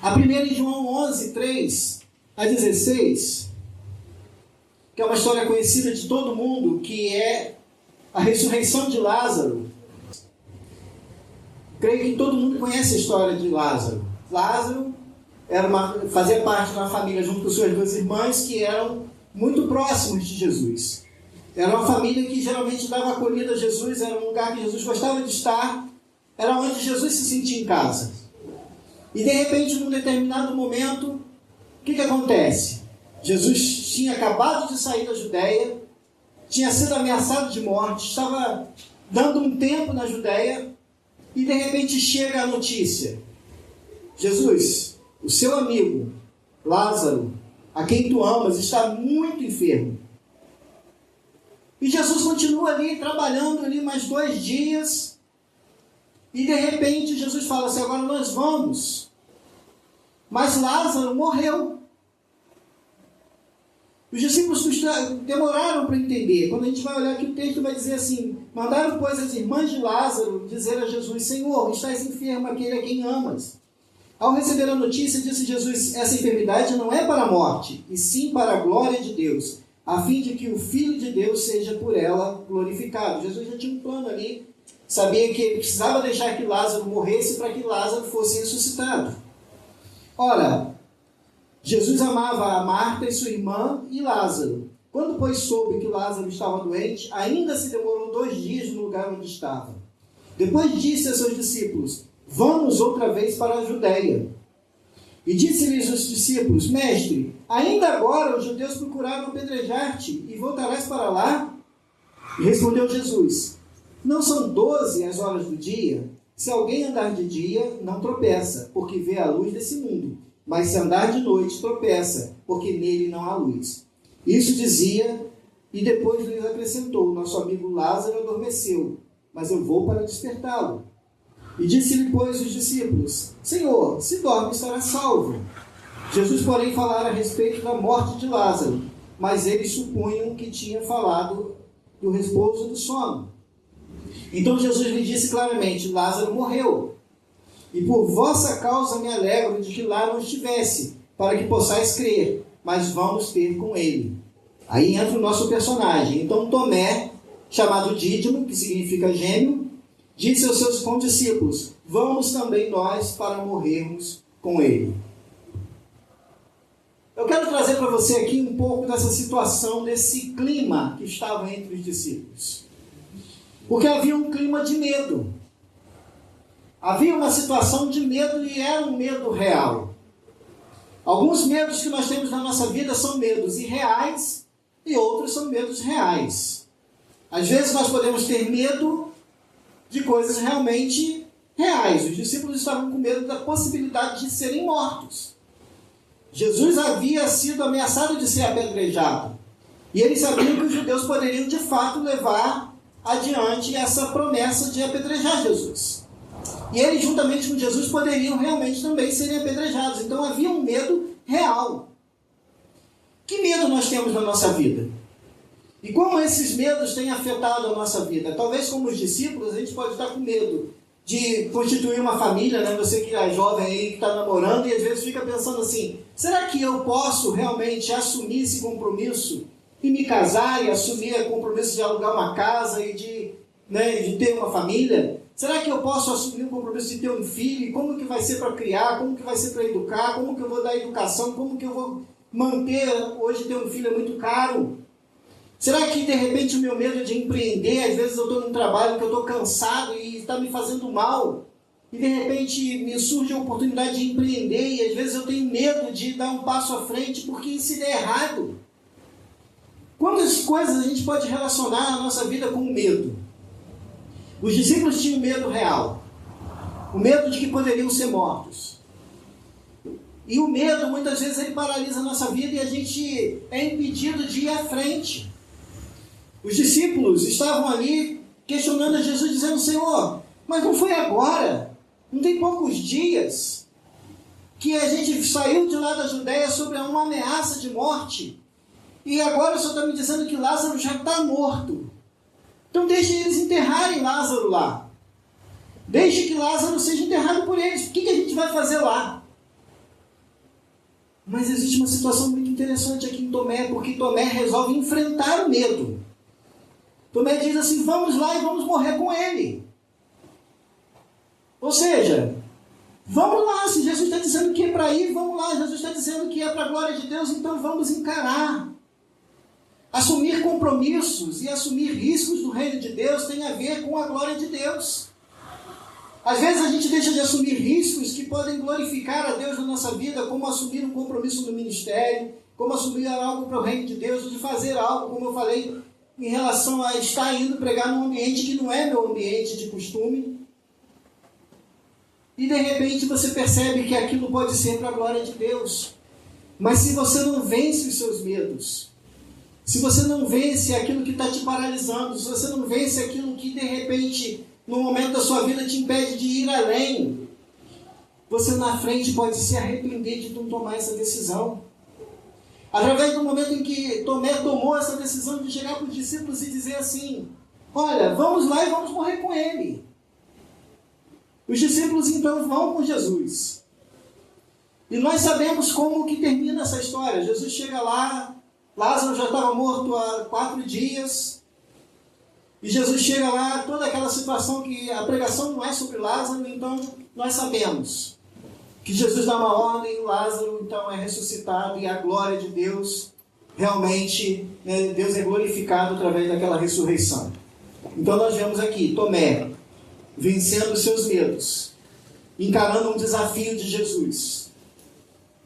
A primeira em João 11, 3 a 16, que é uma história conhecida de todo mundo, que é a ressurreição de Lázaro. Creio que todo mundo conhece a história de Lázaro. Lázaro fazia parte de uma família junto com suas duas irmãs que eram muito próximos de Jesus. Era uma família que geralmente dava acolhida a Jesus, era um lugar que Jesus gostava de estar, era onde Jesus se sentia em casa. E de repente, num determinado momento, o que acontece? Jesus tinha acabado de sair da Judéia, tinha sido ameaçado de morte, estava dando um tempo na Judéia, e de repente chega a notícia: Jesus, o seu amigo Lázaro, a quem tu amas, está muito enfermo. E Jesus continua ali, trabalhando ali mais 2 dias, e de repente Jesus fala assim: agora nós vamos. Mas Lázaro morreu. Os discípulos demoraram para entender. Quando a gente vai olhar aqui, o texto vai dizer assim: mandaram, pois, as irmãs de Lázaro dizer a Jesus: Senhor, estás enfermo, aquele a quem amas. Ao receber a notícia, disse Jesus: essa enfermidade não é para a morte, e sim para a glória de Deus, a fim de que o Filho de Deus seja por ela glorificado. Jesus já tinha um plano ali, sabia que ele precisava deixar que Lázaro morresse para que Lázaro fosse ressuscitado. Ora, Jesus amava a Marta e sua irmã e Lázaro. Quando, pois, soube que Lázaro estava doente, ainda se demorou 2 dias no lugar onde estava. Depois disse a seus discípulos: vamos outra vez para a Judéia. E disse-lhes os discípulos: Mestre, ainda agora os judeus procuraram apedrejar-te, e voltarás para lá? E respondeu Jesus: não são 12 as horas do dia? Se alguém andar de dia, não tropeça, porque vê a luz desse mundo. Mas se andar de noite, tropeça, porque nele não há luz. Isso dizia, e depois lhes acrescentou: nosso amigo Lázaro adormeceu, mas eu vou para despertá-lo. E disse-lhe, pois, os discípulos: Senhor, se dorme, estará salvo. Jesus, porém, falara a respeito da morte de Lázaro, mas eles supunham que tinha falado do repouso do sono. Então Jesus lhe disse claramente: Lázaro morreu, e por vossa causa me alegro de que lá não estivesse, para que possais crer, mas vamos ter com ele. Aí entra o nosso personagem. Então Tomé, chamado Dídimo, que significa gêmeo, disse aos seus condiscípulos: vamos também nós para morrermos com ele. Eu quero trazer para você aqui um pouco dessa situação, desse clima que estava entre os discípulos. Porque havia um clima de medo. Havia uma situação de medo, e era um medo real. Alguns medos que nós temos na nossa vida são medos irreais, e outros são medos reais. Às vezes nós podemos ter medo de coisas realmente reais. Os discípulos estavam com medo da possibilidade de serem mortos. Jesus havia sido ameaçado de ser apedrejado. E eles sabiam que os judeus poderiam de fato levar adiante essa promessa de apedrejar Jesus. E eles, juntamente com Jesus, poderiam realmente também serem apedrejados. Então havia um medo real. Que medo nós temos na nossa vida? E como esses medos têm afetado a nossa vida? Talvez como os discípulos, a gente pode estar com medo de constituir uma família, né? Você que é jovem aí, que está namorando, e às vezes fica pensando assim: será que eu posso realmente assumir esse compromisso e me casar, e assumir o compromisso de alugar uma casa e de ter uma família? Será que eu posso assumir o compromisso de ter um filho? E como que vai ser para criar? Como que vai ser para educar? Como que eu vou dar educação? Como que eu vou manter? Hoje ter um filho é muito caro. Será que de repente o meu medo de empreender, às vezes eu estou num trabalho que eu estou cansado e está me fazendo mal, e de repente me surge a oportunidade de empreender, e às vezes eu tenho medo de dar um passo à frente porque se der errado? Quantas coisas a gente pode relacionar a nossa vida com medo? Os discípulos tinham medo real, o medo de que poderiam ser mortos. E o medo, muitas vezes, ele paralisa a nossa vida e a gente é impedido de ir à frente. Os discípulos estavam ali questionando a Jesus, dizendo: Senhor, mas não foi agora? Não tem poucos dias que a gente saiu de lá da Judéia sobre uma ameaça de morte, e agora o Senhor está me dizendo que Lázaro já está morto. Então deixe eles enterrarem Lázaro lá. Deixe que Lázaro seja enterrado por eles. O que a gente vai fazer lá? Mas existe uma situação muito interessante aqui em Tomé, porque Tomé resolve enfrentar o medo. Tomé diz assim, vamos lá e vamos morrer com ele. Ou seja, vamos lá, se Jesus está dizendo que é para ir, vamos lá. Jesus está dizendo que é para a glória de Deus, então vamos encarar. Assumir compromissos e assumir riscos do reino de Deus tem a ver com a glória de Deus. Às vezes a gente deixa de assumir riscos que podem glorificar a Deus na nossa vida, como assumir um compromisso no ministério, como assumir algo para o reino de Deus, de fazer algo, como eu falei, em relação a estar indo pregar num ambiente que não é meu ambiente de costume. E de repente você percebe que aquilo pode ser para a glória de Deus. Mas se você não vence os seus medos, se você não vence aquilo que está te paralisando, se você não vence aquilo que de repente, no momento da sua vida, te impede de ir além, você na frente pode se arrepender de não tomar essa decisão. Através do momento em que Tomé tomou essa decisão de chegar para os discípulos e dizer assim, olha, vamos lá e vamos morrer com ele. Os discípulos então vão com Jesus. E nós sabemos como que termina essa história. Jesus chega lá, Lázaro já estava morto há 4 dias. E Jesus chega lá, toda aquela situação que a pregação não é sobre Lázaro, então nós sabemos que Jesus dá uma ordem, Lázaro então é ressuscitado e a glória de Deus, realmente, Deus é glorificado através daquela ressurreição. Então nós vemos aqui Tomé vencendo os seus medos, encarando um desafio de Jesus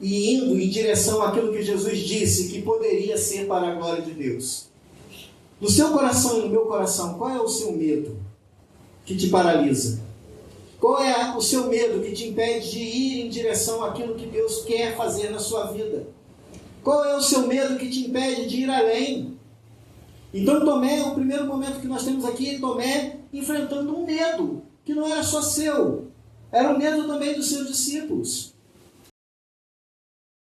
e indo em direção àquilo que Jesus disse que poderia ser para a glória de Deus. No seu coração e no meu coração, qual é o seu medo que te paralisa? Qual é o seu medo que te impede de ir em direção àquilo que Deus quer fazer na sua vida? Qual é o seu medo que te impede de ir além? Então Tomé, o primeiro momento que nós temos aqui, Tomé enfrentando um medo que não era só seu, era o medo também dos seus discípulos.